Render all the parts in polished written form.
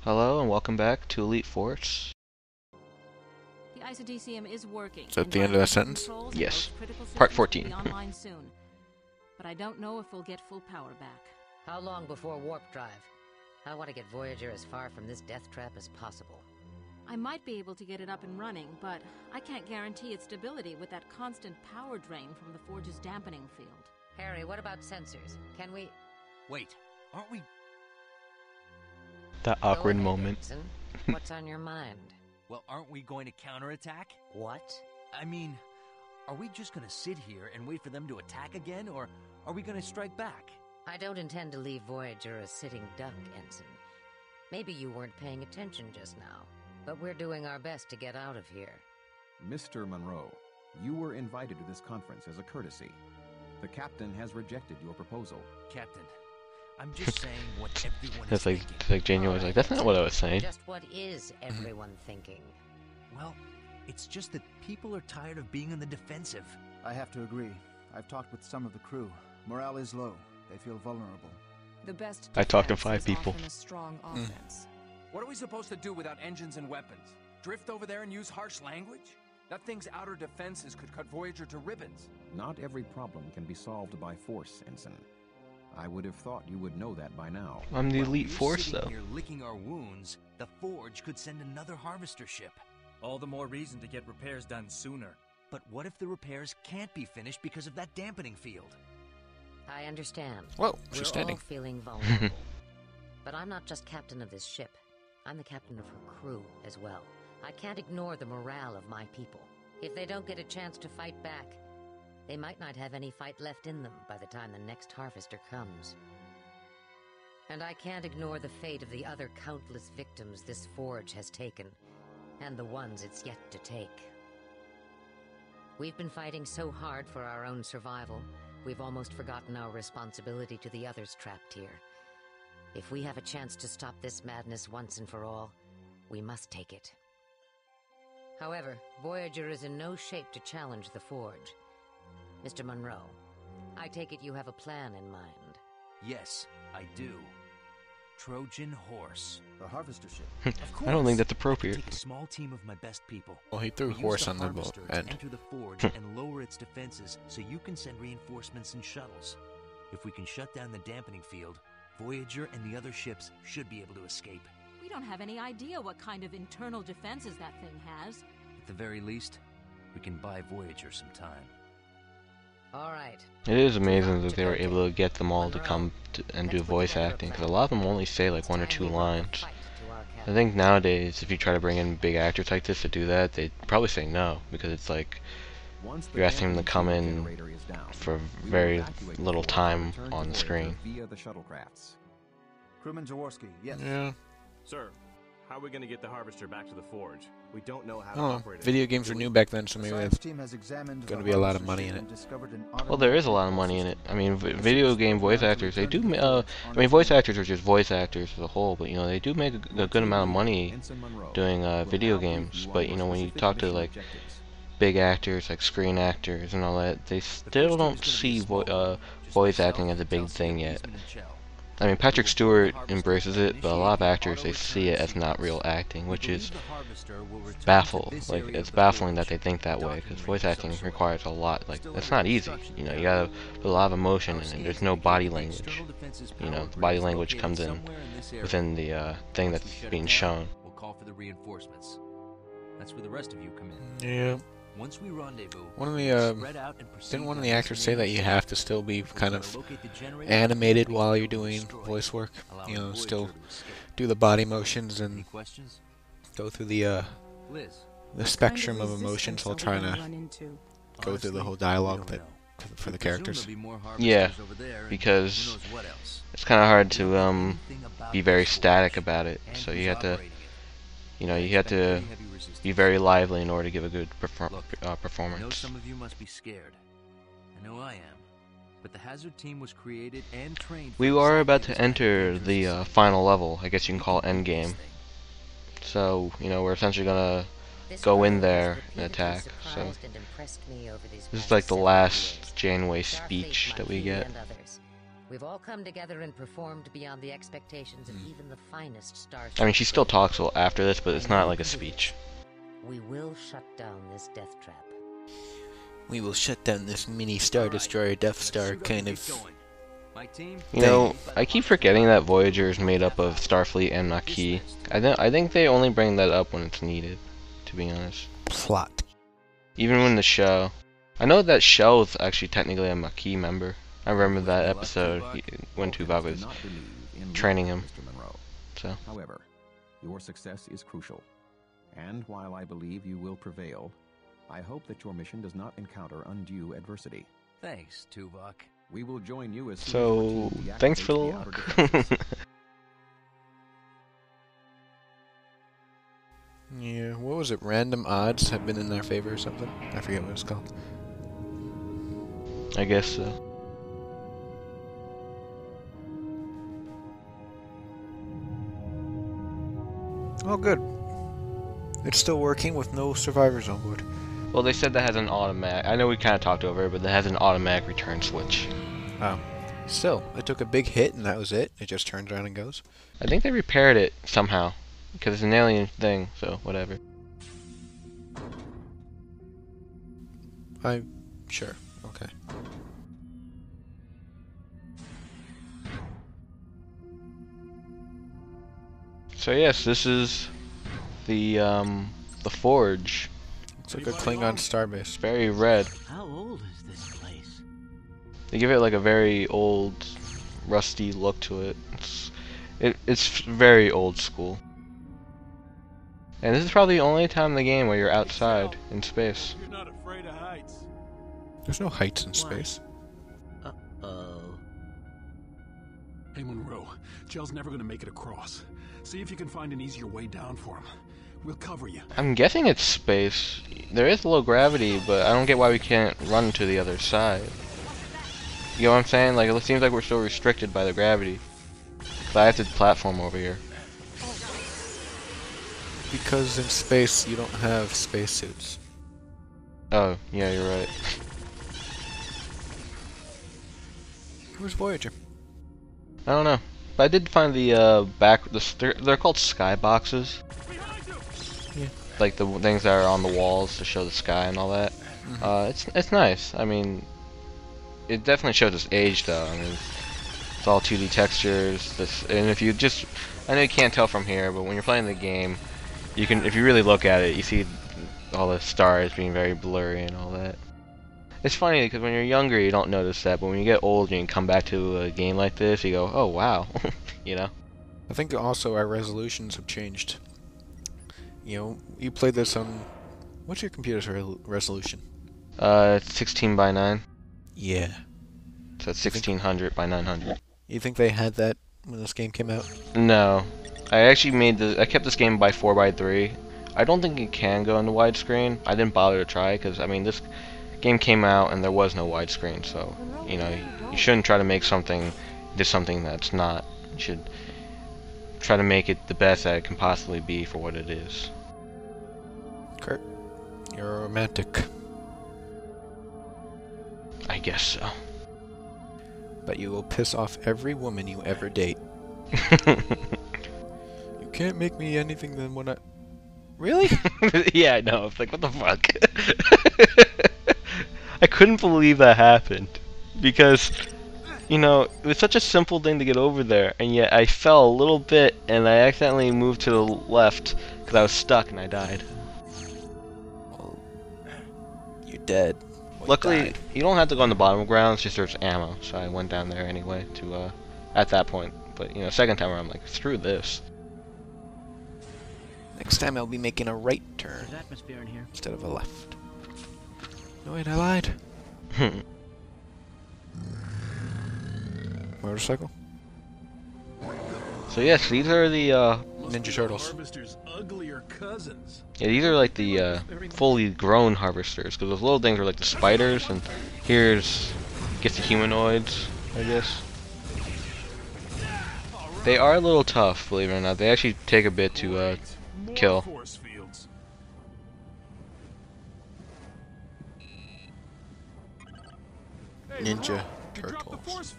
Hello and welcome back to Elite Force. The isodecium is working. Is that the end of that sentence? Yes. Part 14. Online soon. But I don't know if we'll get full power back. How long before warp drive? I want to get Voyager as far from this death trap as possible. I might be able to get it up and running, but I can't guarantee its stability with that constant power drain from the Forge's dampening field. Harry, what about sensors? Can we... Wait, aren't we... That Go awkward ahead, moment. Ensign. What's on your mind? Well, aren't we going to counterattack? What? I mean, are we just gonna sit here and wait for them to attack again, or are we gonna strike back? I don't intend to leave Voyager a sitting duck, Ensign. Maybe you weren't paying attention just now, but we're doing our best to get out of here. Mr. Monroe, you were invited to this conference as a courtesy. The captain has rejected your proposal. Captain, I'm just saying what everyone is That's like, thinking. it's like January's like, that's not what I was saying. Just what is everyone thinking? Well, it's just that people are tired of being on the defensive. I have to agree. I've talked with some of the crew. Morale is low. They feel vulnerable. The best I talked to defense 5 is people. often a strong offense. What are we supposed to do without engines and weapons? Drift over there and use harsh language? That thing's outer defenses could cut Voyager to ribbons. Not every problem can be solved by force, Ensign. I would have thought you would know that by now. I'm the While Elite we're Force sitting though. here licking our wounds, the Forge could send another harvester ship. All the more reason to get repairs done sooner. But what if the repairs can't be finished because of that dampening field? I understand. Whoa, We're she's standing. all feeling vulnerable. But I'm not just captain of this ship. I'm the captain of her crew as well. I can't ignore the morale of my people. If they don't get a chance to fight back, they might not have any fight left in them by the time the next harvester comes. And I can't ignore the fate of the other countless victims this Forge has taken, and the ones it's yet to take. We've been fighting so hard for our own survival, we've almost forgotten our responsibility to the others trapped here. If we have a chance to stop this madness once and for all, we must take it. However, Voyager is in no shape to challenge the Forge. Mr. Monroe, I take it you have a plan in mind. Yes, I do. Trojan Horse. The harvester ship. Of course. I don't think that's I could appropriate. take a small team of my best people. Well, he threw We use horse the on the boat harvester to end. enter the Forge and lower its defenses so you can send reinforcements and shuttles. If we can shut down the dampening field, Voyager and the other ships should be able to escape. We don't have any idea what kind of internal defenses that thing has. At the very least, we can buy Voyager some time. All right. It is amazing that they were able to get them all to come and do voice acting, because a lot of them only say like 1 or 2 lines. I think nowadays, if you try to bring in big actors like this to do that, they'd probably say no, because it's like Once the you're asking them to dampening come field in generator is down, for we will very evacuate little Voyager time and return to on the Voyager screen. via the shuttlecrafts. Crewman Jaworski, yes. Yeah. Sir, how are we going to get the harvester back to the Forge? We don't know how I to don't know. operate it. Video games were new back then, so The maybe science that's team has examined gonna the be a lot of harvester money ship in and it. discovered an Well, there is a lot of money in it. I mean, video game voice actors, they do. I mean, voice actors are just voice actors as a whole, but you know, they do make a good amount of money Ensign Monroe doing will video now brief games. you But on you know, when you specific talk to mission like objectives. big actors, like screen actors and all that, they still don't see voice acting as a big thing yet. I mean, Patrick Stewart embraces it, but a lot of actors, they see it as not real acting, which is it's baffling that they think that way, because voice acting requires a lot. Like, it's not easy. You know, you gotta put a lot of emotion in it. There's no body language. You know, the body language comes in within the thing that's being shown. We'll call for the reinforcements. That's where the rest of you come in. yeah. Once we rendezvous, One of we the spread out and proceed didn't one of down the actors say that you destination. have to still be We'll kind try of to locate the generator, animated while you're we'll doing destroy it, voice work? allowing You know, Voyager still to escape. do the body motions Any and questions? go through the What Liz? kind of spectrum of resistance emotions are while we trying gonna to run into? go through the Honestly, whole we dialogue don't that know. for We the presume characters. there'll be more Yeah, harvesters over there, and because who knows what else. it's kind of hard We to don't know anything about be very this Forge static about it. and So who's you have to, operating it. you know, I you have expect to very heavy resistance. be very lively in order to give a good Look, I know performance. some of you must be scared. I know I am. But the Hazard team was created and trained for We are exactly about this to kind of enter dangerous the assignment. final level. I guess you can call it We can do endgame. this thing. So, you know, we're essentially gonna This go in crew has there and repeatedly attack. So surprised and impressed me over these this is past like the several last years. Janeway Starfleet, speech that we Maquis, get. and others. We've all come together and performed beyond the expectations of even the finest stars. I mean, she still talks after this, but it's not like a speech. We will shut down this death trap. We will shut down this mini Star Destroyer Death Star kind of... You know, I keep forgetting that Voyager is made up of Starfleet and Maquis. I think they only bring that up when it's needed, to be honest. Plot. Even when the show. I know that Shell is actually technically a Maquis member. I remember that episode when Tuvok was training him. So. However, your success is crucial. And while I believe you will prevail, I hope that your mission does not encounter undue adversity. Thanks, Tuvok. We will join you as So, thanks for the luck. Yeah, what was it? Random odds have been in their favor or something? I forget what it's called. I guess so. Oh, good. It's still working with no survivors on board. Well, they said that has an automatic. I know we kind of talked over it, but that has an automatic return switch. Oh. Still, it took a big hit and that was it. It just turns around and goes. I think they repaired it somehow. Because it's an alien thing, so whatever. I'm sure. Okay. So yes, this is the Forge. It's like a Klingon starbase. It's very red. How old is this place? They give it like a very old, rusty look to it. It's very old school. And this is probably the only time in the game where you're outside in space. You're not afraid of heights. There's no heights in space. Uh-oh. Hey, Monroe, Gel's never gonna make it across. See if you can find an easier way down for him. We'll cover you. I'm guessing it's space. There is low gravity, but I don't get why we can't run to the other side. You know what I'm saying? Like, it seems like we're still restricted by the gravity. But I have to platform over here. Because in space you don't have spacesuits. Oh, yeah, you're right. Where's Voyager? I don't know. But I did find the they're called skyboxes. Yeah. Like the things that are on the walls to show the sky and all that. It's nice. I mean, it definitely shows its age though. I mean, it's all 2D textures. And if you just, I know you can't tell from here, but when you're playing the game, you can, if you really look at it, you see all the stars being very blurry and all that. It's funny because when you're younger you don't notice that, but when you get older and you come back to a game like this, you go, oh wow, you know? I think also our resolutions have changed. You know, you played this on... What's your computer's resolution? It's 16 by 9. Yeah. So it's 1600 by 900. You think they had that when this game came out? No. I actually I kept this game by 4 by 3. I don't think it can go into widescreen. I didn't bother to try because, I mean, this game came out and there was no widescreen, so, you know, you shouldn't try to make something into something that's not. You should try to make it the best that it can possibly be for what it is. Kurt, you're a romantic. I guess so. But you will piss off every woman you ever date. You can't make me anything than what I... Really? Yeah, I know. It's like, what the fuck? I couldn't believe that happened. Because, you know, it was such a simple thing to get over there, and yet I fell a little bit, and I accidentally moved to the left, because I was stuck and I died. Well, you're dead. Well, Luckily, you don't have to go on the bottom of ground, it's just there's ammo, so I went down there anyway to, at that point. But, you know, second time around, I'm like, screw this. Next time I'll be making a right turn. There's atmosphere in here. Instead of a left. No, wait, I lied. Motorcycle? So yes, these are the Ninja Turtles. Harvester's uglier cousins. Yeah, these are like the fully grown harvesters, because those little things are like the spiders, and here's, I guess, the humanoids, I guess. They are a little tough, believe it or not. They actually take a bit to kill. Ninja Turtles.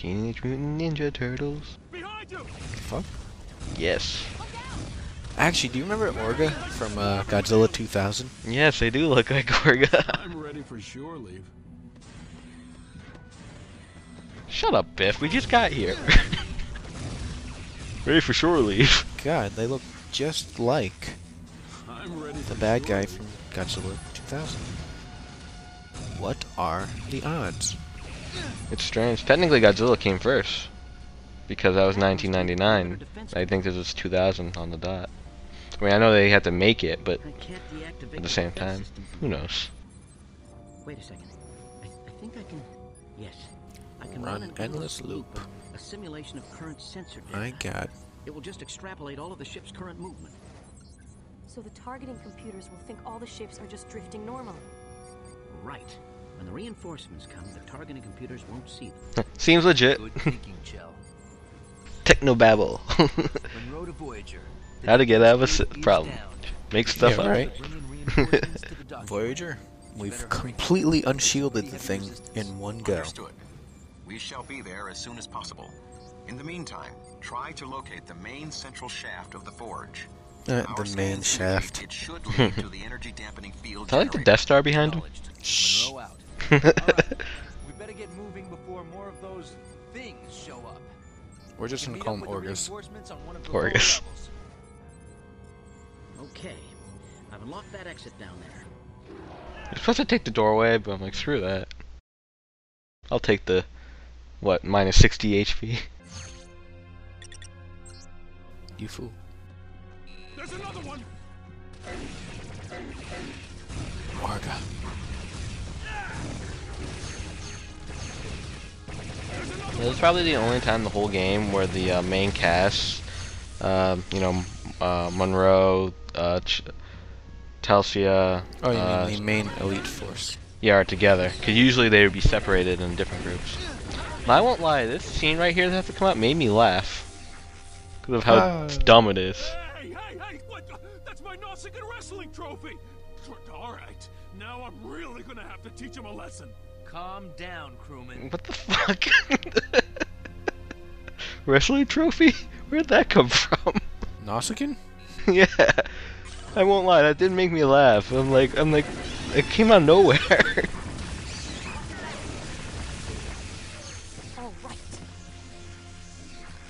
Teenage Mutant Ninja Turtles. Behind you! Fuck. Yes. Actually, do you remember Orga from Godzilla 2000? Yes, they do look like Orga. I'm ready for shore leave. Shut up, Biff. We just got here. Ready for shore leave. God, they look just like I'm ready the for bad shore guy leave. from Godzilla 2000. What are the odds? It's strange. Technically, Godzilla came first. Because that was 1999. I think this was 2000 on the dot. I mean, I know they had to make it, but at the same time, who knows? Wait a second. I think I can... Yes. I can Run an endless loop. A simulation of current sensor data. My God. It will just extrapolate all of the ship's current movement. So the targeting computers will think all the ships are just drifting normally. Right. When the reinforcements come, the targeting computers won't see them. Seems legit. Good thinking, Chell. Technobabble. Monroe to Voyager. How to get out of a problem. Make stuff up. Right? Voyager? We've completely unshielded the thing in one go. Understood. We shall be there as soon as possible. In the meantime, try to locate the main central shaft of the forge. The main shaft. It should lead to the energy dampening field. I like the Death Star behind him. Shh. Monroe out. Alright, we better get moving before more of those things show up. We're just gonna call them Orgas. Orgas. Okay. I've unlocked that exit down there. You're supposed to take the doorway, but I'm like, screw that. I'll take the, what, minus 60 HP? You fool. There's another one! Orga. This is probably the only time in the whole game where the main cast, you know, Monroe, Telsia, Oh, you mean the main elite force? Yeah, are together. Because usually they would be separated in different groups. But I won't lie, this scene right here that has to come out made me laugh. Because of how dumb it is. Hey, what? That's my Nausicaa wrestling trophy! Alright, now I'm really gonna have to teach him a lesson. Calm down, crewman. What the fuck? Wrestling trophy? Where'd that come from? Nausicaa? Yeah. I won't lie, that didn't make me laugh. I'm like, it came out of nowhere. All right.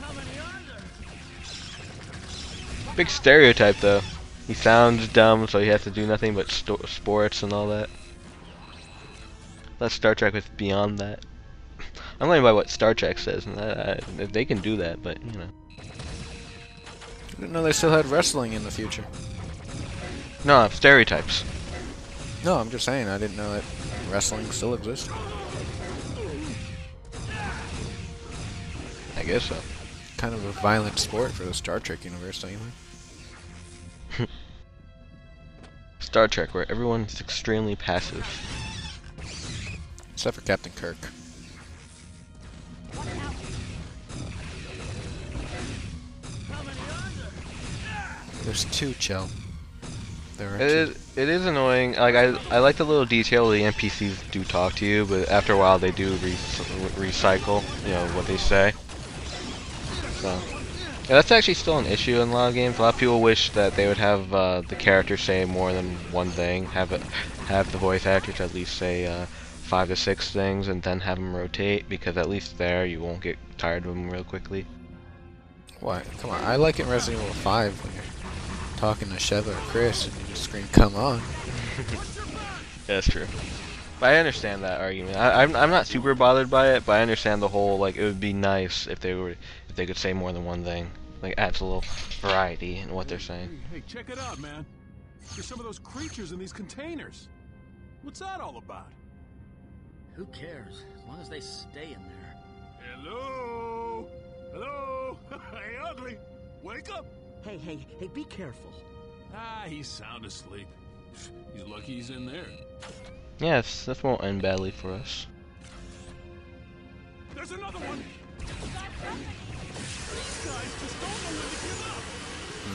How many are there? Big stereotype though. He sounds dumb, so he has to do nothing but sports and all that. That Star Trek was beyond that. I'm going by what Star Trek says, and they can do that, but you know. I didn't know they still had wrestling in the future. No, stereotypes. No, I'm just saying, I didn't know that wrestling still existed. I guess so. Kind of a violent sport for the Star Trek universe, don't you think? Star Trek, where everyone's extremely passive. Except for Captain Kirk. There's two, Chell. It is annoying. Like I like the little detail the NPCs do talk to you, but after a while they do recycle, you know, what they say. So yeah, that's actually still an issue in a lot of games. A lot of people wish that they would have the character say more than one thing. Have the voice actors at least say 5 to 6 things, and then have them rotate, because at least there you won't get tired of them real quickly. Why? Come on, I like it in Resident Evil 5 when you're talking to Sheva or Chris and you just scream, "Come on." Yeah, that's true. But I understand that argument. I'm not super bothered by it, but I understand the whole, like, it would be nice if they could say more than one thing. Like, adds a little variety in what they're saying. Hey, check it out, man. There's some of those creatures in these containers. What's that all about? Who cares? As long as they stay in there. Hello? Hello? Hey, Ugly! Wake up! Hey, be careful. Ah, he's sound asleep. He's lucky he's in there. Yes, this won't end badly for us. There's another one! These guys just don't know when to give up!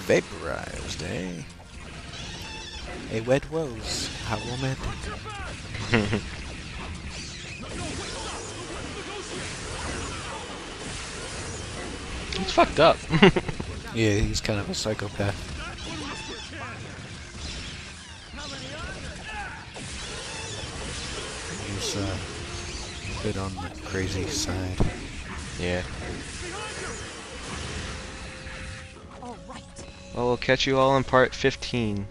Vaporized, eh? A wet rose. How romantic. He's fucked up. Yeah, he's kind of a psychopath. He's a bit on the crazy side. Yeah. All right. Well, we'll catch you all in part 15.